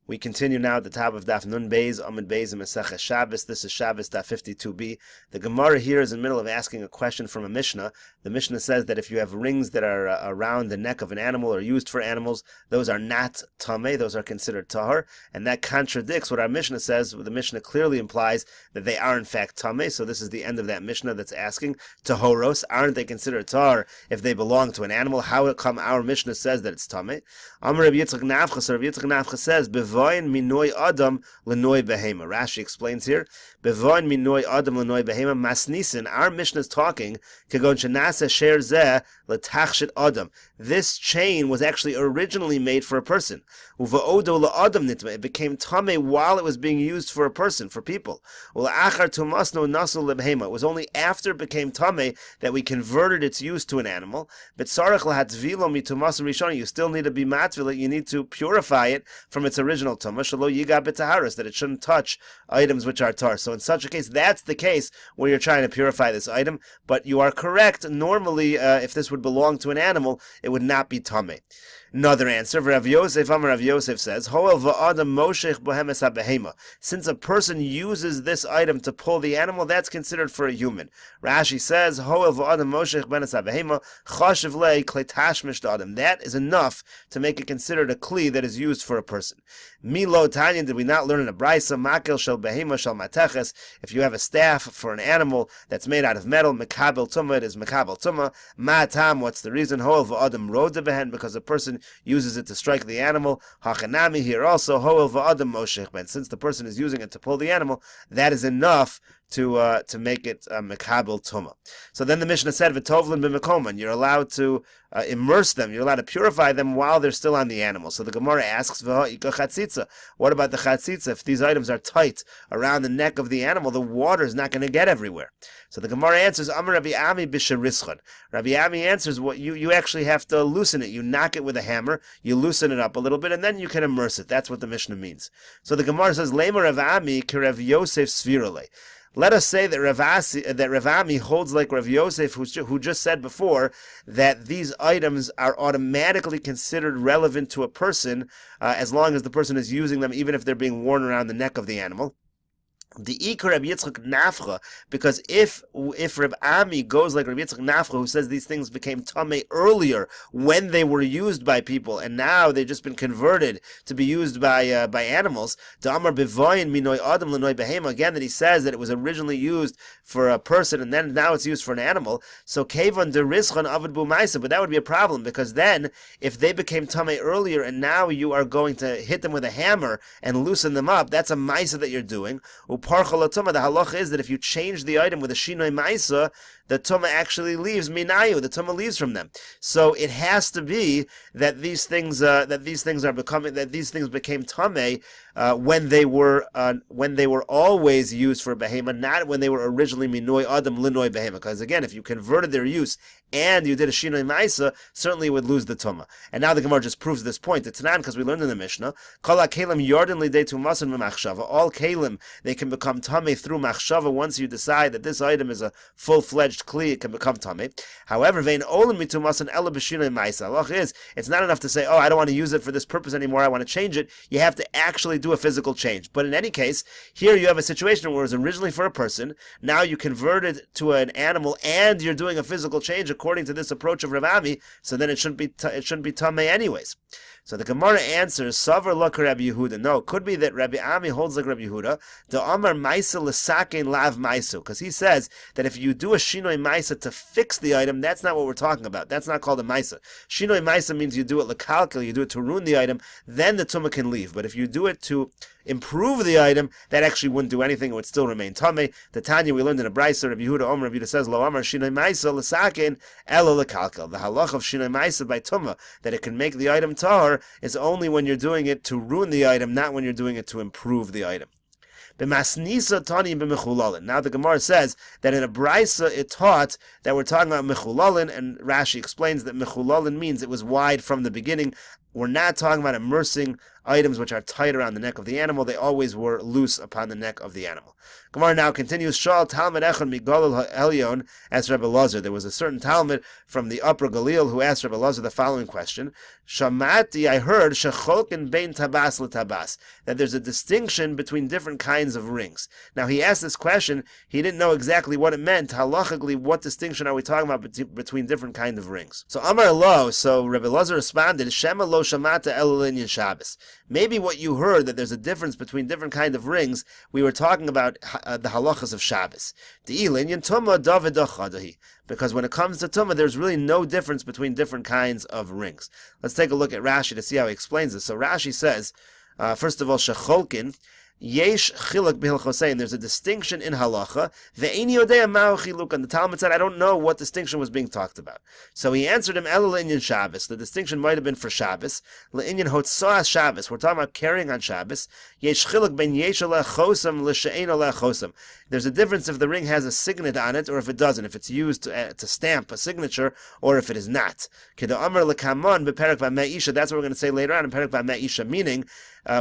We continue now at the top of Daf Nun Beis, Amud Beis, and Meseches Shabbos. This is Shabbos Daf 52b. The Gemara here is in the middle of asking a question from a Mishnah. The Mishnah says that if you have rings that are around the neck of an animal or used for animals, those are not tameh, those are considered tahor, and that contradicts what our Mishnah says. The Mishnah clearly implies that they are in fact tameh, so this is the end of that Mishnah that's asking, tahoros, aren't they considered tahor if they belong to an animal? How come our Mishnah says that it's tameh? Amar Rabbi Yitzchak Nafcha, so Rabbi Yitzchak Nafcha says, Bevoin minoi adam lenoi behema. Rashi explains here, Bevoin minoi adam lenoi behema masnisin. Our Mishnah is talking, Kagon shenasa sher zeh letachshit adam. This chain was actually originally made for a person. Uva'odo la'adam nitma. It became tameh while it was being used for a person, for people. Ula'achar tumasno nasu lebehema. It was only after it became tameh that we converted its use to an animal. But sarach lahatvilo mitumas rishon. You still need to be matvila. You need to purify it from its original tumah. Shalo yiga b'taharis, that it shouldn't touch items which are tar. So in such a case, that's the case where you're trying to purify this item. But you are correct. Normally, if this would belong to an animal, it would not be tameh. Another answer, Rav Yosef, Amar Rav Yosef says, Hoel va'adam moshech bohemes habehema. Since a person uses this item to pull the animal, that's considered for a human. Rashi says, Hoel va'adam moshech bohemes habehema, chashiv lei kletash mishdadam. That is enough to make it considered a kli that is used for a person. Milo Tanya, did we not learn in a brisa, makel shel behema shel mateches, if you have a staff for an animal that's made out of metal, mekabel tumah, it is mekabel tumah. Matam, what's the reason? Hoel va'adam roda behen, because a person uses it to strike the animal. Hachanami, here also, hoel va'adam moshech ben. Since the person is using it to pull the animal, that is enough to make it mekabel tumah. So then the Mishnah said, v'tovlin b'mekoman, you're allowed to immerse them, you're allowed to purify them while they're still on the animal. So the Gemara asks, chatzitza, what about the chatzitza? If these items are tight around the neck of the animal, the water is not going to get everywhere. So the Gemara answers, Amar Rabbi Ami b'sherischon. Rabbi Ami answers, what you actually have to loosen it. You knock it with a hammer, you loosen it up a little bit, and then you can immerse it. That's what the Mishnah means. So the Gemara says, Lema Rav Ami ki Rav Yosef svirole. Let us say that Rav Ami holds like Rav Yosef, who just said before that these items are automatically considered relevant to a person as long as the person is using them, even if they're being worn around the neck of the animal. The Ikar Rabbi Yitzchak Nafcha, because if Reb Ami goes like Rabbi Yitzchak Nafcha, who says these things became tameh earlier when they were used by people, and now they've just been converted to be used by animals. To Amar Bevoyin minoi adam lenoi behema, again that he says that it was originally used for a person and then now it's used for an animal. So Kevon derischon avad bumaisa, but that would be a problem, because then if they became tameh earlier and now you are going to hit them with a hammer and loosen them up, that's a maisa that you're doing. The halacha is that if you change the item with a shinoi maisa, the tumah actually leaves minayu. The tumah leaves from them. So it has to be that these things became tameh when they were always used for behema, not when they were originally minoi adam linoi behema. Because again, if you converted their use and you did a shinoi maisa, certainly it would lose the tumah. And now the Gemara just proves this point. It's not because we learned in the Mishnah, kol hakelim yarden lidei tumasan v'machshava. All kelim, they can become tameh through machshava. Once you decide that this item is a full-fledged kli, it can become tameh. However, vein olim mitumasan ela b'shinoi maisa. Halach is, it's not enough to say, oh, I don't want to use it for this purpose anymore, I want to change it. You have to actually do a physical change. But in any case, here you have a situation where it was originally for a person, now you convert it to an animal, and you're doing a physical change according to this approach of Rav Ami, so then it shouldn't be tameh anyways. So the Gemara answers, Savar lo Rabbi Yehuda. No, it could be that Rabbi Ami holds like Rabbi Yehuda. The Amar Maisa l'sakein lav maisu, because he says that if you do a shinoi maisa to fix the item, that's not what we're talking about. That's not called a maisa. Shinoi maisa means you do it l'kalkel, you do it to ruin the item, then the tumah can leave. But if you do it to improve the item, that actually wouldn't do anything, it would still remain tameh. The Tanya we learned in a brisa, Rabbi Yehuda Omer, Rabbi Yehuda says, Lo Amar shinoi maisa l'sakein elo l'kalkel. The halach of shinoi maisa by tumah, that it can make the item tahor, is only when you're doing it to ruin the item, not when you're doing it to improve the item. Now the Gemara says that in a brisa it taught that we're talking about mechulalin, and Rashi explains that mechulalin means it was wide from the beginning. We're not talking about immersing items which are tight around the neck of the animal, they always were loose upon the neck of the animal. Gemara now continues, Shal Talmud Echad Migalil Elyon asked Rebbe Lazar. There was a certain Talmud from the Upper Galil who asked Rebbe Lazar the following question: Shamati, I heard Shecholkin Bein Tabas LeTabas, that there's a distinction between different kinds of rings. Now he asked this question, he didn't know exactly what it meant. Halachically, what distinction are we talking about between different kinds of rings? So Amar Lo, so Rebbe Lazar responded, Shema Lo Shamata El Linyan Shabbos. Maybe what you heard, that there's a difference between different kinds of rings, we were talking about the halachas of Shabbos. Because when it comes to Tumah, there's really no difference between different kinds of rings. Let's take a look at Rashi to see how he explains this. So Rashi says, first of all, Shecholkin, Yesh chiluk b'hilchosein. There's a distinction in halacha. Ve'eni yodea ma'u chiluk. And the Talmud said, I don't know what distinction was being talked about. So he answered him, Ela le'inyan Shabbos. The distinction might have been for Shabbos. Le'inyan hotzoas Shabbos. We're talking about carrying on Shabbos. Yesh chiluk ben yesh alechosam l'she'en alechosam. There's a difference if the ring has a signet on it or if it doesn't. If it's used to stamp a signature or if it is not. Kedo amar lekamon beperek ba'me'isha. That's what we're going to say later on in perek ba'me'isha. Meaning,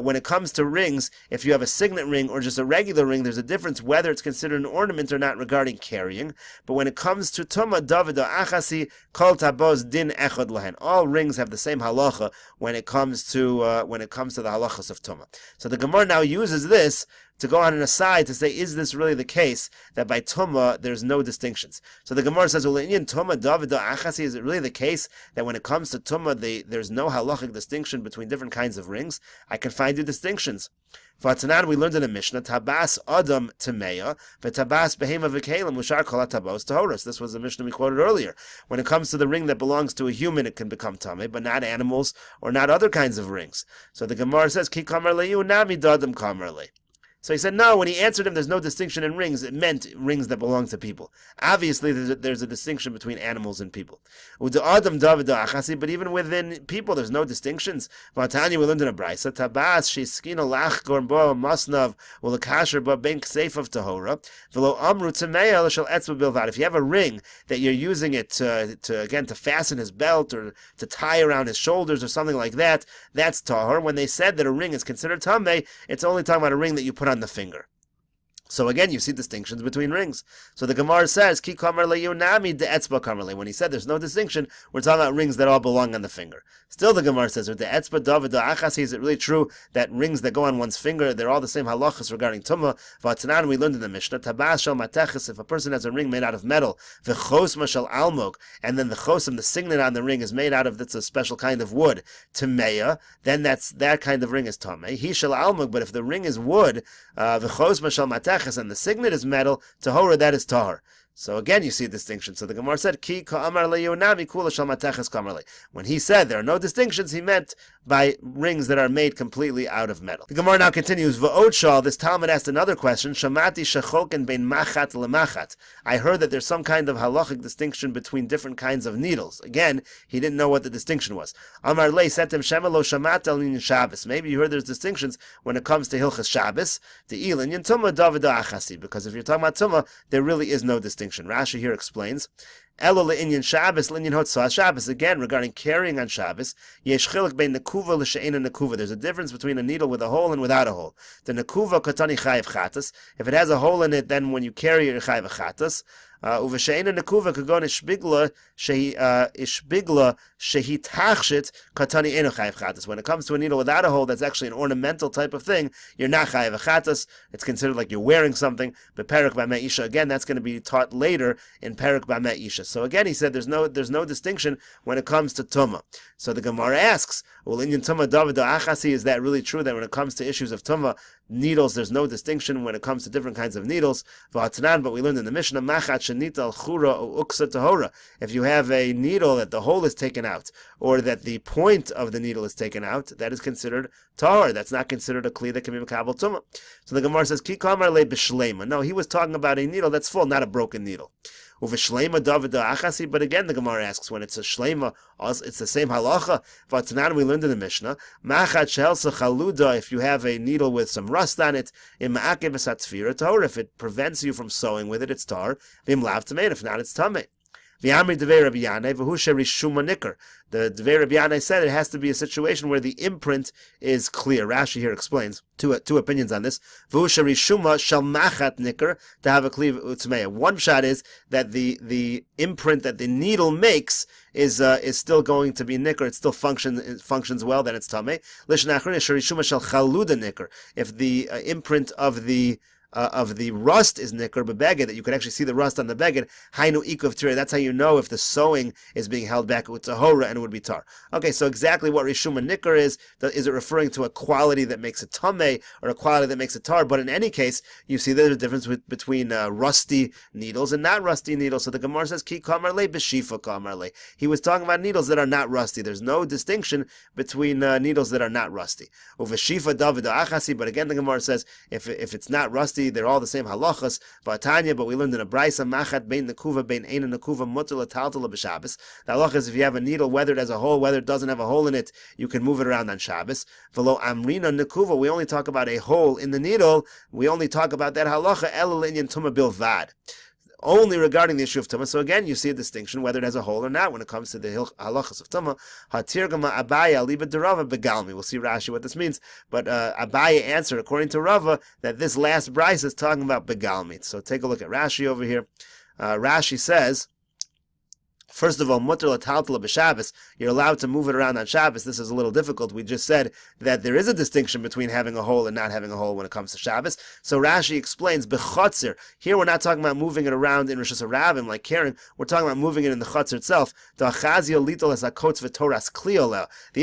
when it comes to rings, if you have a signet ring or just a regular ring, there's a difference whether it's considered an ornament or not regarding carrying. But when it comes to Tumah, David Achasi, Kol Taboz Din Echad Lahen. All rings have the same halacha when it comes to the halachas of Tumah. So the Gemara now uses this to go on an aside to say, is this really the case that by Tumah there's no distinctions? So the Gemara says, well, in Tumah David Achasi, is it really the case that when it comes to Tumah there's no halachic distinction between different kinds of rings? I can find you distinctions. V'atanan, we learned in the Mishnah, Tabas Adam Tameya, V'tabas Behema V'kelim, Mushar Kol Tabos Tahoros. This was the Mishnah we quoted earlier. When it comes to the ring that belongs to a human, it can become Tameh, but not animals or not other kinds of rings. So the Gemara says, Ki Kamar Le'yu Nami Dadam Kamar Le. So he said, no, when he answered him, there's no distinction in rings. It meant rings that belong to people. Obviously, there's a distinction between animals and people. But even within people, there's no distinctions. Vatanya, we learned in a brisa, Tabas, Sheskino Lach Gorbo, Masnav, Ulakasher, Bank Safe of Tahora, Velo Amru Tameya, Shal Etzba Bilvad. If you have a ring that you're using it to fasten his belt or to tie around his shoulders or something like that, that's Tahor. When they said that a ring is considered Tameh, it's only talking about a ring that you put on the finger. So again, you see distinctions between rings. So the Gemara says, Ki kamar le'yunami de etzba kamar le. When he said there's no distinction, we're talking about rings that all belong on the finger. Still the Gemara says, the etzba david achasi, is it really true that rings that go on one's finger, they're all the same halachas regarding tumah? V'atanan, we learned in the Mishnah, tabas shel mateches, if a person has a ring made out of metal, v'chosma shel almog, and then the chosim, the signet on the ring, is made out of, that's a special kind of wood, tameya, then that kind of ring is tameh. He shel almog, but if the ring is wood, v'chosma shel mateches, and the signet is metal, tahora, that is tahor. So again, you see a distinction. So the Gemara said, Ki ka'amar le'yonami kula shal mateches kamar le. When he said there are no distinctions, he meant by rings that are made completely out of metal. The Gemara now continues, V'od shal, this Talmud asked another question, Shamati shecholken bein machat lemachat. I heard that there's some kind of halachic distinction between different kinds of needles. Again, he didn't know what the distinction was. Amar le said to him, Shema lo shamat el ninyan Shabbos. Maybe you heard there's distinctions when it comes to Hilchas Shabbos, to Ilinyan Tumah David Achasi, because if you're talking about Tumah, there really is no distinction. Rashi here explains, Elo le'inyan Shabbos, le'inyan hotzah Shabbos. Again, regarding carrying on Shabbos, yesh chiluk bein nekuva l'she'ena nekuva. There's a difference between a needle with a hole and without a hole. The nekuva katani chayiv chatas. If it has a hole in it, then when you carry it, you're chayiv chatas. Uveshe'ena nekuva kagon ishbigla shehi tachshit katani eno chayiv chatas. When it comes to a needle without a hole, that's actually an ornamental type of thing, you're not chayiv chatas. It's considered like you're wearing something. But perek b'mei isha, again, that's going to be taught later in perek b'mei isha. So again, he said there's no distinction when it comes to tumah. So the Gemara asks, well, in tumah david achasi, is that really true that when it comes to issues of tumah, needles, there's no distinction when it comes to different kinds of needles? But we learned in the Mishnah, machat shenita al chura o uksa tahora. If you have a needle that the hole is taken out, or that the point of the needle is taken out, that is considered tahor. That's not considered a kli that can be mekabel tumah. So the Gemara says, ki kamar le b'shleima. No, he was talking about a needle that's full, not a broken needle. Uveshleima David achasi, but again the Gemara asks, when it's a shleima, it's the same halacha. V'atanan, we learned in the Mishnah, machat shehelsa chaluda, if you have a needle with some rust on it, im ma'akev esatzvira tahor, if it prevents you from sewing with it, it's tahor. V'im lav tamei, if not, it's tamei. V'amri devei Rabbi Yanai v'hu sherishuma nikar. The devei Rabbi Yanai said it has to be a situation where the imprint is clear. Rashi here explains two opinions on this. V'hu sherishuma shel machat nikar, to have a kli utmeya. One shot is that the imprint that the needle makes is still going to be nicker. It still functions well. Then it's tamei. Lishon achron is sherishuma shel chaluda nikar. If the imprint of the rust is nicker bebeged, that you could actually see the rust on the beged, hainu ikuv tirei. That's how you know if the sewing is being held back with tahora and it would be tar. Okay, so exactly what rishuma nicker is it referring to a quality that makes it tamei or a quality that makes it tar? But in any case, you see there's a difference between rusty needles and not rusty needles. So the Gemara says ki kamarle b'shifa kamarle. He was talking about needles that are not rusty. There's no distinction between needles that are not rusty. Uveshifa david achasi. But again, the Gemara says if it's not rusty, they're all the same halachas. V'atanya, but we learned in a braysa machat bein nekuva bein ein nekuva mutar l'taltal b'Shabbos. The halacha is if you have a needle, whether it has a hole, whether it doesn't have a hole in it, you can move it around on Shabbos. V'lo amrina nekuva, we only talk about a hole in the needle. We only talk about that halacha elul inyan tuma bilvad, only regarding the issue of tumah. So again, you see a distinction whether it has a hole or not when it comes to the halachas of tumah. Hatirgama Abaya liba derava begalmi. We'll see Rashi what this means, but Abaya answered according to Rava that this last brayso is talking about begalmi. So take a look at Rashi over here. Rashi says, first of all, mutar l'taltal b'Shabbos, you're allowed to move it around on Shabbos. This is a little difficult. We just said that there is a distinction between having a hole and not having a hole when it comes to Shabbos. So Rashi explains, b'chotzir. Here we're not talking about moving it around in Rosh Hashanah like carrying. We're talking about moving it in the chotzer itself. The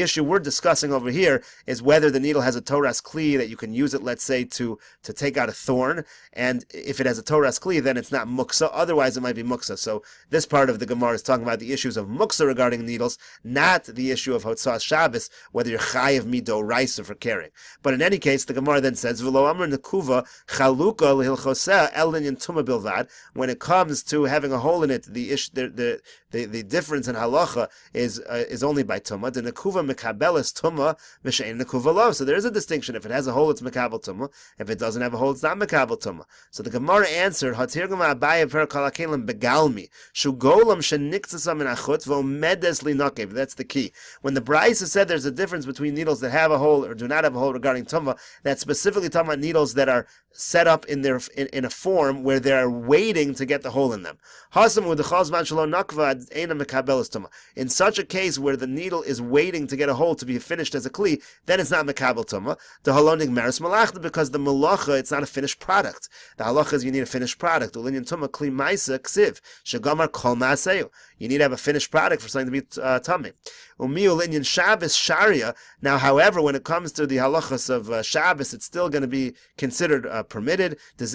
issue we're discussing over here is whether the needle has a toras kli that you can use it, let's say, to take out a thorn. And if it has a toras kli, then it's not muksa. Otherwise, it might be muksa. So this part of the Gemara is talking about the issues of muksa regarding needles, not the issue of hotzas Shabbos, whether you're chayiv mido raisa for carrying. But in any case, the Gemara then says, "V'lo amr nekuva chaluka lehilchoseh el inyan tuma bilvad." When it comes to having a hole in it, the difference in halacha is only by tuma. The nekuva mekabeles tuma v'shein nekuva lo. So there is a distinction. If it has a hole, it's mekabel tuma. If it doesn't have a hole, it's not mekabel tuma. So the Gemara answered, "Hatirgama Abaya per kalakelim begalmi shugolam shenik." That's the key. When the Brayso said there's a difference between needles that have a hole or do not have a hole regarding tumah, that's specifically talking about needles that are set up in a form where they're waiting to get the hole in them. In such a case where the needle is waiting to get a hole to be finished as a kli, then it's not mekabel tumah. The halonik meres malachta, because the malacha, it's not a finished product. The halacha is you need a finished product. Ulinyan tumah kli ma'isa ksiv shegamar kol ma'aseu. You need to have a finished product for something to be tummy. Umiul inyan Shabbos sharia. Now, however, when it comes to the halachas of Shabbos, it's still going to be considered permitted. As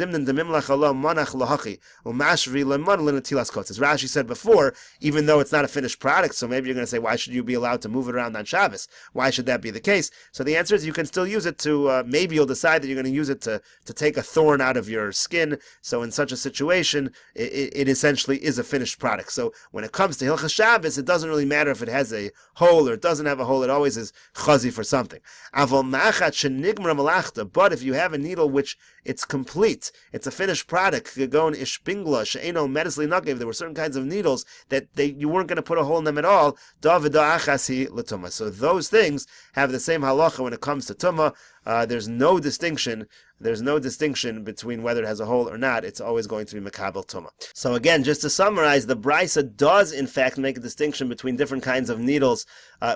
Rashi said before, even though it's not a finished product, so maybe you're going to say, why should you be allowed to move it around on Shabbos? Why should that be the case? So the answer is you can still use it to, maybe you'll decide that you're going to use it to take a thorn out of your skin. So in such a situation, it essentially is a finished product. So when it comes to Hilchas Shabbos, it doesn't really matter if it has a hole or it doesn't have a hole. It always is chazi for something. But if you have a needle which it's complete, it's a finished product, there were certain kinds of needles that you weren't going to put a hole in them at all. So those things have the same halacha when it comes to tumah. There's no distinction between whether it has a hole or not. It's always going to be mekabel tumah. So again, just to summarize, the brayso does in fact make a distinction between different kinds of needles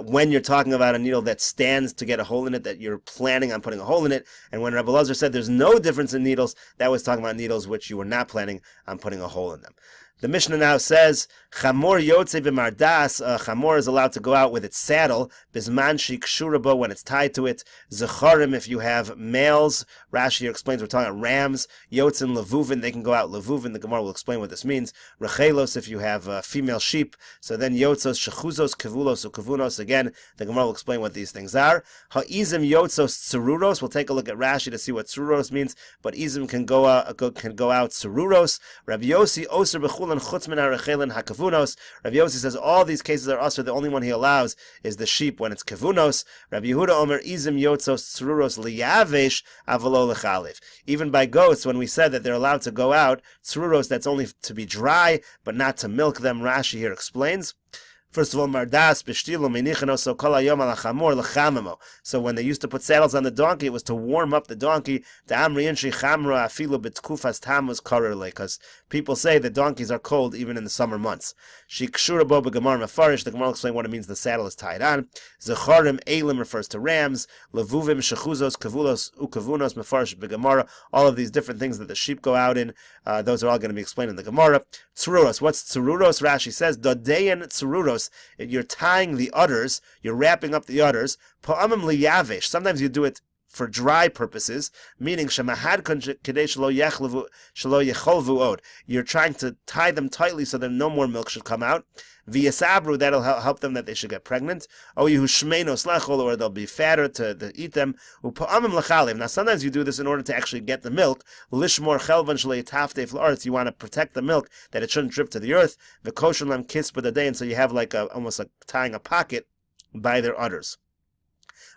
when you're talking about a needle that stands to get a hole in it, that you're planning on putting a hole in it. And when Rebbe Lazar said there's no difference in needles, that was talking about needles which you were not planning on putting a hole in them. The Mishnah now says, Chamor yotze b'mardas, chamor is allowed to go out with its saddle, bisman shikshurabo, when it's tied to it, zecharim, if you have males, Rashi here explains we're talking about rams, yotzin levuvin, they can go out levuvin, the Gemara will explain what this means, rechelos, if you have female sheep, so then yotzos, shechuzos, kevulos, or kevunos, again, the Gemara will explain what these things are. Ha'izim yotzos tsururos, we'll take a look at Rashi to see what tsururos means, but izim can go out tsururos. Rabbi Yossi, oser b'chul Bechulan chutz min harachelin hakavunos. Rabbi Yossi says all these cases are usher. The only one he allows is the sheep when it's kavunos. Rabbi Yehuda Omer izim yotzos tzururos liyavesh avalo lechalif. Even by goats, when we said that they're allowed to go out, tzururos, that's only to be dry, but not to milk them. Rashi here explains. First of all, mardas b'shtilo menichano so kol hayom al chamor lechamamo. So when they used to put saddles on the donkey, it was to warm up the donkey. Because people say that donkeys are cold even in the summer months. Shikshura bo b'gemar mefarish. The Gemara will explain what it means the saddle is tied on. Zecharim elim refers to rams. Levuvim shechuzos kavulos ukavunos mefarish b'gemara. All of these different things that the sheep go out in, those are all going to be explained in the Gemara. Tzururos. What's tzururos? Rashi says dodeyan tzururos. You're tying the udders, you're wrapping up the udders. Pa'amim liyavesh. Sometimes you do it for dry purposes, meaning shemahad kadei shelo yecholvu od. You're trying to tie them tightly so that no more milk should come out. V'yasabru, that'll help them that they should get pregnant. O yehu shmeinos lechol, or they'll be fatter to eat them. U'pa'amim lechalev. Now sometimes you do this in order to actually get the milk. Lishmor chelvan shelo yitaftei f'la'aretz. You want to protect the milk that it shouldn't drip to the earth. V'kosher lem kispa dadei, and so you have like almost like tying a pocket by their udders.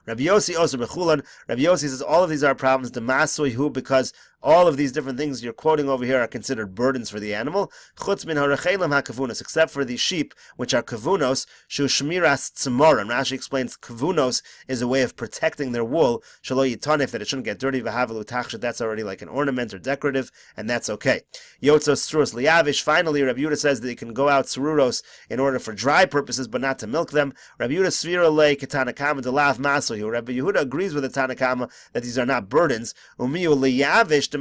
Rabbi Yossi also bechulan. Rabbi Yossi says all of these are problems. Demasoihu, because all of these different things you're quoting over here are considered burdens for the animal. Chutz min harachelim hakavunos, except for the sheep, which are kavunos. Shu shmiras tzimorim. Rashi explains kavunos is a way of protecting their wool. Shelo yitanif, that it shouldn't get dirty. V'havalu tachshet, that's already like an ornament or decorative, and that's okay. Yotzos tzuros liyavish. Finally, Rabbi Yehuda says that you can go out tzururos in order for dry purposes, but not to milk them. Rabbi Yehuda svira le ketanakama delav masohu. Rabbi Yehuda agrees with the Tanakama that these are not burdens. Umiyu liyavish. If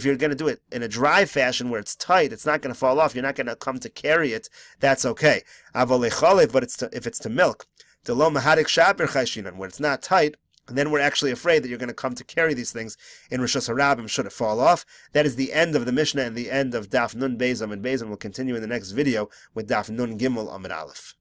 you're going to do it in a dry fashion where it's tight, it's not going to fall off, you're not going to come to carry it, that's okay. But if it's to milk, where it's not tight, then we're actually afraid that you're going to come to carry these things in Rishos HaRabim should it fall off. That is the end of the Mishnah and the end of Daf Nun Beis Amud Beis, and we'll continue in the next video with Daf Nun Gimel Amud Aleph.